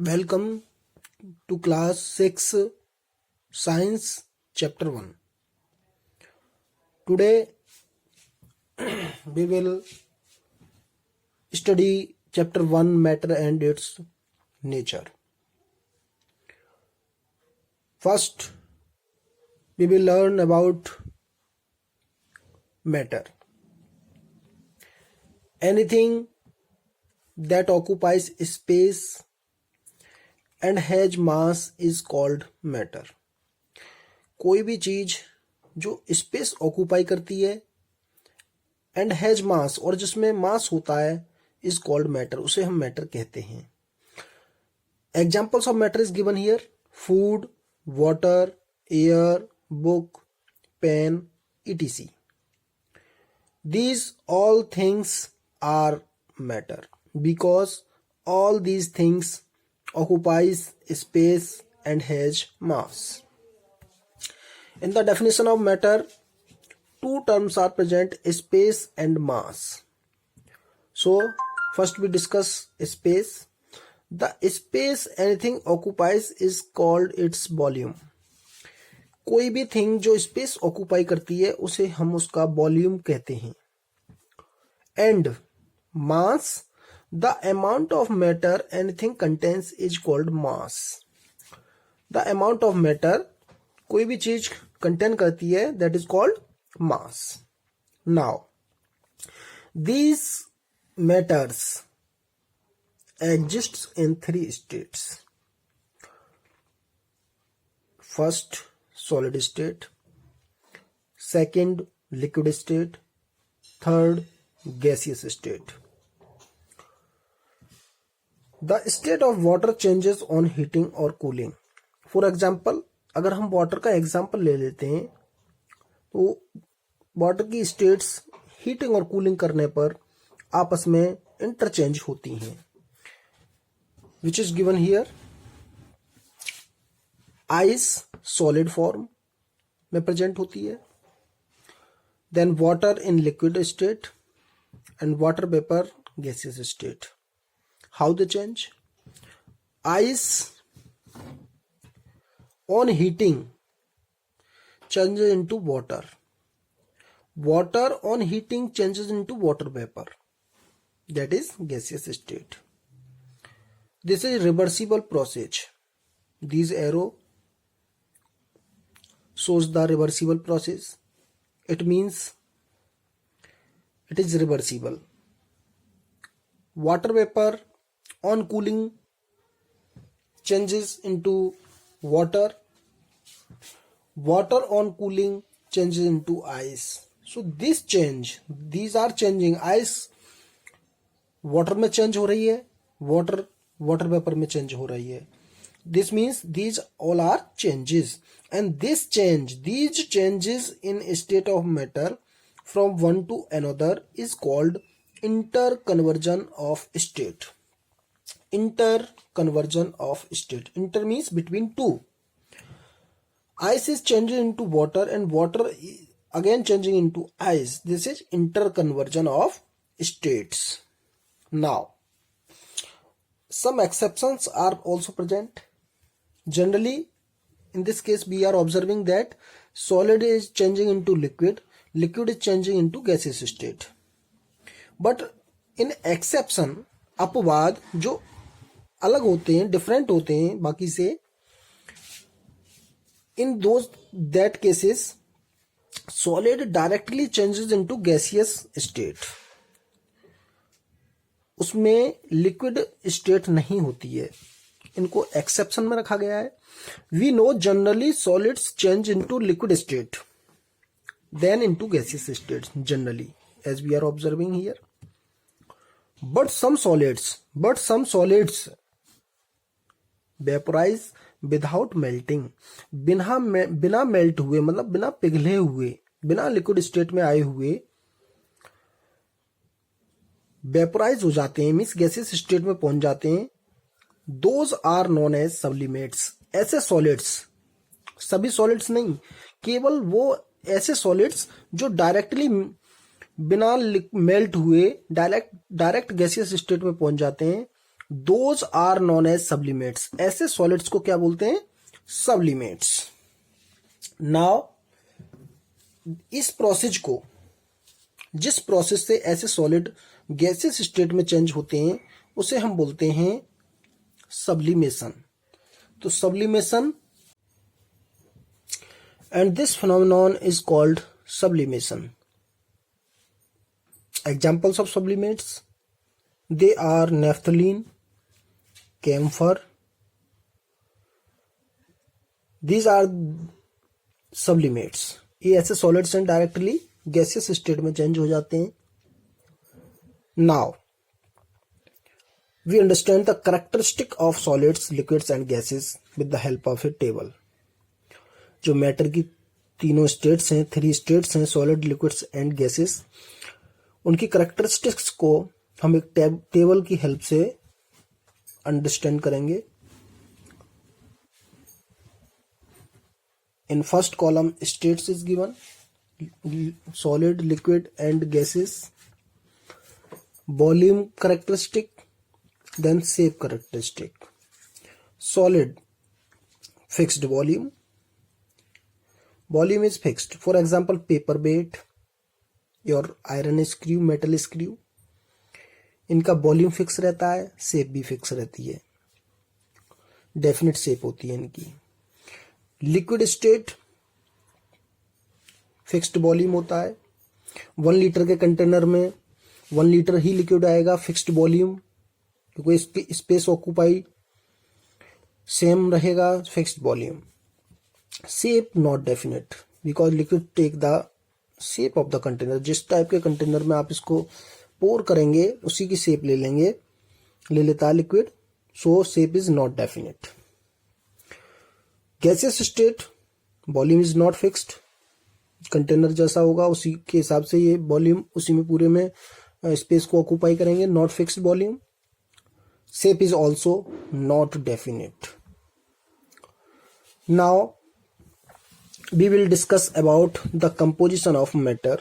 Welcome to class 6 Science chapter 1. Today we will study chapter 1 matter and its nature. First we will learn about matter. Anything that occupies space and has mass is called matter. कोई भी चीज जो space occupy करती है and has मास और जिसमें मास होता है इज कॉल्ड मैटर, उसे हम मैटर कहते हैं. Examples of matter is given here: food, water, air, book, pen, etc. These all things are matter because all these things occupies space and has mass. In the definition of matter, two terms are present: space and mass. So first we discuss space. The space anything occupies is called its volume. कोई भी thing जो space occupy करती है उसे हम उसका volume कहते हैं. And mass, the amount of matter anything contains is called mass. The amount of matter कोई भी चीज कंटेन करती है that is called mass. Now these matters exist in 3 states. First solid state, second liquid state, third gaseous state. The state of water changes on heating or cooling. For example, अगर हम water का example ले लेते हैं तो water की states heating और cooling करने पर आपस में इंटरचेंज होती हैं, which is given here. Ice solid form में प्रेजेंट होती है, then water in liquid state and water vapour gaseous state. How they change? Ice on heating changes into water. Water on heating changes into water vapor, that is gaseous state. This is reversible process. This arrow shows the reversible process. It means it is reversible. Water vapor on cooling changes into water. Water on cooling changes into ice. So this change, these are changing. Ice water में change हो रही है, water vapor में change हो रही है. This means these all are changes, and these changes in a state of matter from one to another is called interconversion of state. Interconversion of state. Inter means between two. Ice is changing into water and water again changing into ice. This is interconversion of states. Now, some exceptions are also present. Generally, in this case, we are observing that solid is changing into liquid, liquid is changing into gaseous state. But in exception, अपवाद जो अलग होते हैं, different होते हैं बाकी से, in that cases solid directly changes into gaseous state. उसमें लिक्विड स्टेट नहीं होती है, इनको एक्सेप्शन में रखा गया है. We know generally solids change into liquid state then into gaseous state generally, as we are observing here. But some solids vaporise without melting. बिना मेल्ट हुए, मतलब बिना पिघले हुए, बिना लिक्विड स्टेट में आए हुए वेपोराइज हो जाते हैं, मीन्स गैसियस स्टेट में पहुंच जाते हैं. Those are known as sublimates. ऐसे सॉलिड्स, सभी सॉलिड्स नहीं, केवल वो ऐसे सॉलिड्स जो डायरेक्टली बिना मेल्ट हुए डायरेक्ट गैसियस स्टेट में पहुंच जाते हैं, those are known as sublimates. ऐसे सॉलिड्स को क्या बोलते हैं? सब्लिमेट्स। नाउ इस प्रोसेस को, जिस प्रोसेस से ऐसे सॉलिड गैसेस स्टेट में चेंज होते हैं, उसे हम बोलते हैं सब्लिमेशन। तो sublimation, and this phenomenon is called sublimation. Examples of sublimates, they are naphthalene, camphor. These are sublimates. ये ऐसे सॉलिड्स हैं डायरेक्टली गैसियस स्टेट में चेंज हो जाते हैं। Now we understand the characteristic of solids, liquids and gases with the help of a table. जो matter की तीनों स्टेट्स हैं, 3 स्टेट्स हैं, सॉलिड, लिक्विड्स एंड गैसेस, उनकी कैरेक्टरिस्टिक्स को हम एक टेबल की हेल्प से अंडरस्टैंड करेंगे। In first column states is given, solid, liquid and gases, volume characteristic, then shape characteristic. Solid, fixed volume, volume is fixed, for example paper weight, your iron screw, metal screw, इनका volume fix रहता है, shape भी fix रहती है, definite shape होती है इनकी। Liquid state, fixed volume होता है, 1 लीटर के कंटेनर में 1 लीटर ही लिक्विड आएगा, फिक्स्ड वॉल्यूम, क्योंकि इसकी स्पेस ऑक्यूपाई सेम रहेगा, fixed volume. Shape not definite, because liquid take the shape of the container. जिस टाइप के कंटेनर में आप इसको पोर करेंगे उसी की शेप ले लेता है liquid, so shape is not definite. Gaseous state, volume is not fixed, container जैसा होगा उसी के हिसाब से ये वॉल्यूम उसी में पूरे में स्पेस को ऑक्यूपाई करेंगे, not fixed volume. Shape is also not definite. Now we will discuss about the composition of matter.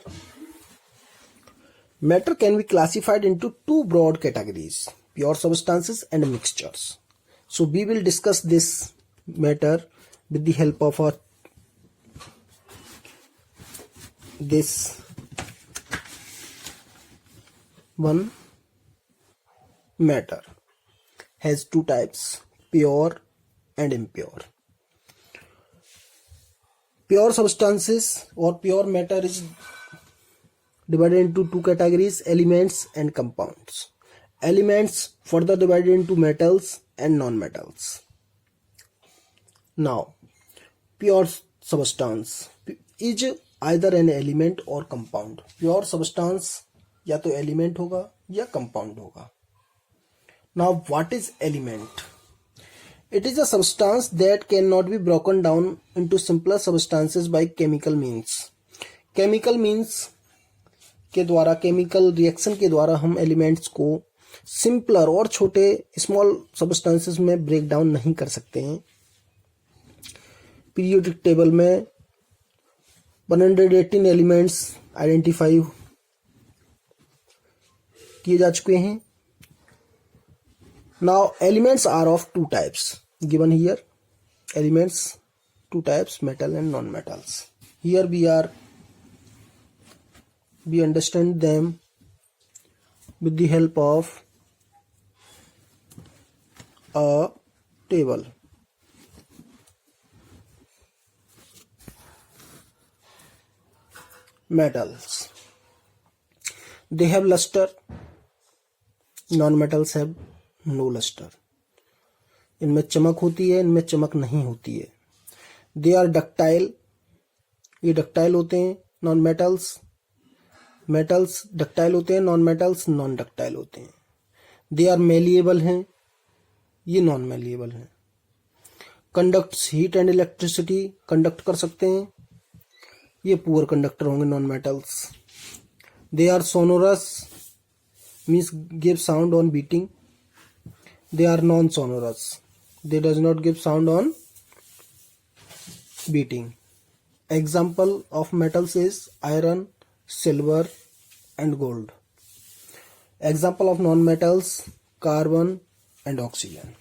Matter can be classified into 2 broad categories, pure substances and mixtures. So we will discuss this matter with the help of this one. Matter has 2 types, pure and impure. Pure substances or pure matter is divided into 2 categories, elements and compounds. Elements further divided into metals and non-metals. Now, pure substance is either an element or compound. Pure substance या तो element होगा या compound होगा. Now, what is element? It is a substance that cannot be broken down into simpler substances by chemical means. Chemical means के द्वारा, chemical reaction के द्वारा हम एलिमेंट्स को सिंपलर और छोटे स्मॉल सब्सटेंसेस में ब्रेक डाउन नहीं कर सकते हैं। पीरियोडिक टेबल में 118 एलिमेंट्स आइडेंटिफाई किए जा चुके हैं। Now elements are of 2 types given here. Elements 2 types, metal and non-metals. Here we understand them with the help of a table. Metals, they have luster, non-metals have no lustre. इनमें चमक होती है, इनमें चमक नहीं होती है। दे आर डक्टाइल, ये डक्टाइल होते हैं। नॉन मेटल्स, मेटल्स डक्टाइल होते हैं, नॉन मेटल्स नॉन डक्टाइल होते हैं। दे आर मेलिएबल हैं, ये नॉन मेलिएबल हैं। Conducts heat and electricity, conduct कर सकते हैं, ये पुअर कंडक्टर होंगे non metals. They are sonorous, means give sound on beating. They are non-sonorous, they does not give sound on beating. Example of metals is iron, silver and gold. Example of non-metals, carbon and oxygen.